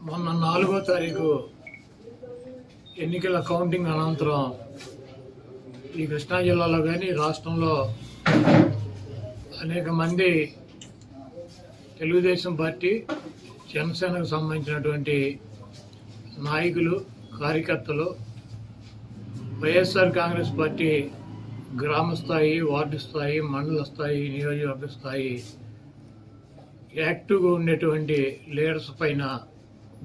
మొన్న 4వ తారీఖు ఎన్నికల కౌంటింగ్ అనంతరం ఈ కృష్ణా జిల్లాలో కానీ రాష్ట్రంలో అనేక మంది తెలుగుదేశం పార్టీ జనసేనకు సంబంధించినటువంటి నాయకులు కార్యకర్తలు వైఎస్ఆర్ కాంగ్రెస్ పార్టీ గ్రామ స్థాయి వార్డు స్థాయి మండల స్థాయి నియోజకవర్గ స్థాయి యాక్టివ్గా ఉండేటువంటి లీడర్స్ పైన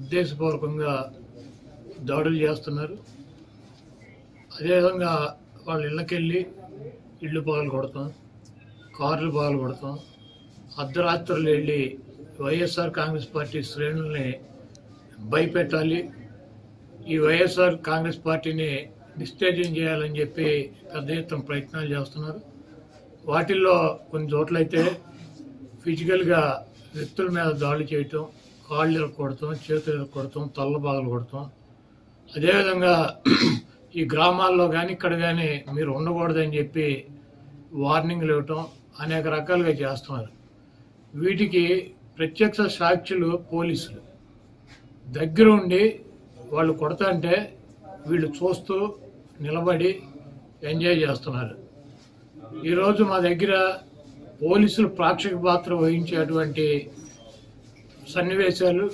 ఉద్దేశపూర్వకంగా దాడులు చేస్తున్నారు. అదేవిధంగా వాళ్ళ ఇళ్ళకెళ్ళి ఇళ్ళు పగలు కొడతాం, కార్లు పగలు కొడతాం, అర్ధరాత్రులు వెళ్ళి వైఎస్ఆర్ కాంగ్రెస్ పార్టీ శ్రేణుల్ని భయపెట్టాలి, ఈ వైఎస్ఆర్ కాంగ్రెస్ పార్టీని డిస్టేజింగ్ చేయాలని చెప్పి పెద్ద ఎత్తున ప్రయత్నాలు చేస్తున్నారు. వాటిల్లో కొన్ని చోట్లయితే ఫిజికల్గా వ్యక్తుల మీద దాడులు చేయటం, కాళ్ళు ఇరక్కొడతాం, చేతులు ఇరక్కొడతాం, తల్ల బాగలు కొడతాం. అదేవిధంగా ఈ గ్రామాల్లో కానీ ఇక్కడ కానీ మీరు ఉండకూడదని చెప్పి వార్నింగ్లు ఇవ్వటం అనేక రకాలుగా చేస్తున్నారు. వీటికి ప్రత్యక్ష సాక్షులు పోలీసులు దగ్గరుండి వాళ్ళు కొడతాంటే వీళ్ళు చూస్తూ నిలబడి ఎంజాయ్ చేస్తున్నారు. ఈరోజు మా దగ్గర పోలీసులు ప్రేక్షక పాత్ర వహించేటువంటి సన్నివేశాలు,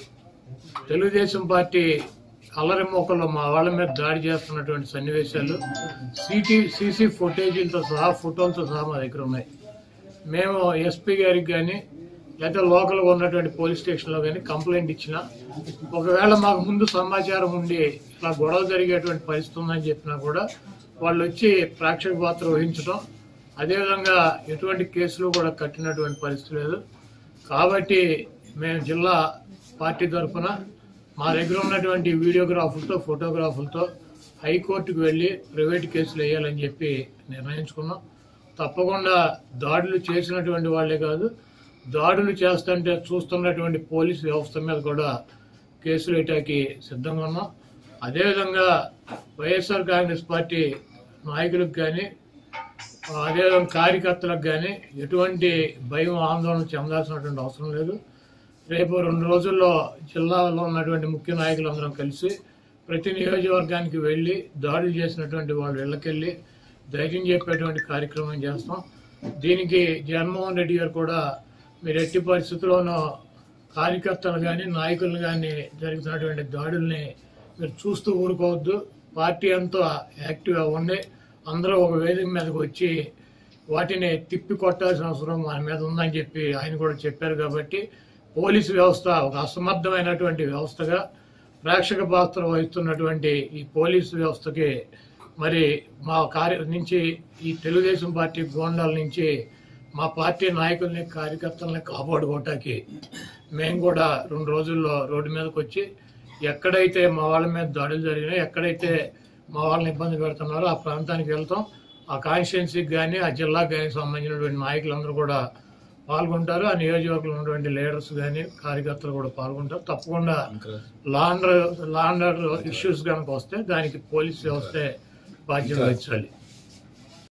తెలుగుదేశం పార్టీ అల్లరి మోకల్లో మా వాళ్ళ మీద దాడి చేస్తున్నటువంటి సన్నివేశాలు సీసీ ఫుటేజీలతో సహా ఫోటోలతో సహా మా దగ్గర ఉన్నాయి. మేము ఎస్పీ గారికి కానీ లేదా లోకల్గా ఉన్నటువంటి పోలీస్ స్టేషన్లో కానీ కంప్లైంట్ ఇచ్చినా, ఒకవేళ మాకు ముందు సమాచారం ఉండి ఇలా గొడవ జరిగేటువంటి పరిస్థితి ఉందని చెప్పినా కూడా వాళ్ళు వచ్చి ప్రేక్షక పాత్ర వహించడం, అదేవిధంగా ఎటువంటి కేసులు కూడా కట్టినటువంటి పరిస్థితి లేదు. కాబట్టి మేము జిల్లా పార్టీ తరఫున మా దగ్గర ఉన్నటువంటి వీడియోగ్రాఫులతో ఫోటోగ్రాఫులతో హైకోర్టుకు వెళ్ళి ప్రైవేట్ కేసులు వేయాలని చెప్పి నిర్ణయించుకున్నాం. తప్పకుండా దాడులు చేసినటువంటి వాళ్లే కాదు, దాడులు చేస్తుంటే చూస్తున్నటువంటి పోలీసు వ్యవస్థ మీద కూడా కేసులు వేయటానికి సిద్ధంగా ఉన్నాం. అదేవిధంగా వైఎస్ఆర్ కాంగ్రెస్ పార్టీ నాయకులకు కానీ అదేవిధంగా కార్యకర్తలకు కానీ ఎటువంటి భయం ఆందోళన చెందాల్సినటువంటి అవసరం లేదు. రేపు 2 రోజుల్లో జిల్లాలో ఉన్నటువంటి ముఖ్య నాయకులందరం కలిసి ప్రతి నియోజకవర్గానికి వెళ్ళి దాడులు చేసినటువంటి వాళ్ళు ఇళ్ళకెళ్ళి ధైర్యం చెప్పేటువంటి కార్యక్రమం చేస్తాం. దీనికి జగన్మోహన్ రెడ్డి గారు కూడా మీరు ఎట్టి పరిస్థితుల్లోనూ కార్యకర్తలు కానీ నాయకులను కానీ జరుగుతున్నటువంటి దాడుల్ని మీరు చూస్తూ ఊరుకోవద్దు, పార్టీ అంతా యాక్టివ్గా ఉండి అందరూ ఒక వేదిక మీదకి వచ్చి వాటిని తిప్పి కొట్టాల్సిన అవసరం మన మీద ఉందని చెప్పి ఆయన కూడా చెప్పారు. కాబట్టి పోలీసు వ్యవస్థ ఒక అసమర్థమైనటువంటి వ్యవస్థగా ప్రేక్షక పాత్ర వహిస్తున్నటువంటి ఈ పోలీసు వ్యవస్థకి మరి మా నుంచి ఈ తెలుగుదేశం పార్టీ గోండాల నుంచి మా పార్టీ నాయకుల్ని కార్యకర్తల్ని కాపాడుకోవటానికి మేము కూడా 2 రోజుల్లో రోడ్డు మీదకి వచ్చి ఎక్కడైతే మా వాళ్ళ మీద దాడులు జరిగినాయో, ఎక్కడైతే మా వాళ్ళని ఇబ్బంది పెడుతున్నారో ఆ ప్రాంతానికి వెళ్తాం. ఆ కాన్స్టిట్యున్సీకి కానీ ఆ జిల్లాకు కానీ సంబంధించినటువంటి నాయకులందరూ కూడా పాల్గొంటారు. ఆ నియోజకవర్గంలో ఉన్నటువంటి లీడర్స్ కానీ కార్యకర్తలు కూడా పాల్గొంటారు. తప్పకుండా లా అండ్ ఆర్డర్ ఇష్యూస్ కనుక వస్తే దానికి పోలీస్ వ్యవస్థే బాధ్యత వహించాలి.